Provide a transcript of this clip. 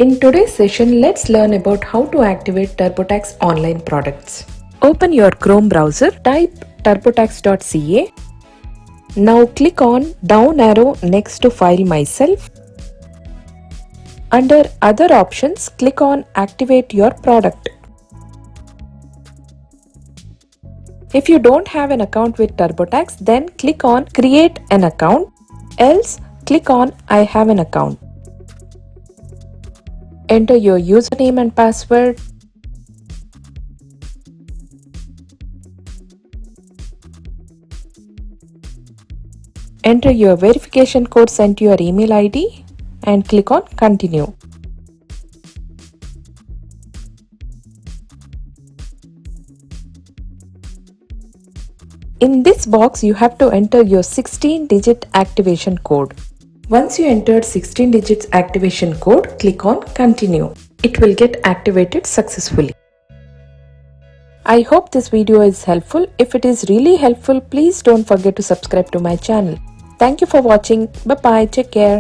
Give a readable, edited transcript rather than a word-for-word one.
In today's session, let's learn about how to activate TurboTax Online Products. Open your Chrome browser, type turbotax.ca. Now click on down arrow next to File Myself. Under Other Options, click on Activate Your Product. If you don't have an account with TurboTax, then click on Create an Account, else click on I have an account. Enter your username and password. Enter your verification code sent to your email ID and click on Continue. In this box, you have to enter your 16-digit activation code. Once you entered 16 digits activation code, click on Continue. It will get activated successfully. I hope this video is helpful. If it is really helpful, please don't forget to subscribe to my channel. Thank you for watching. Bye bye. Take care.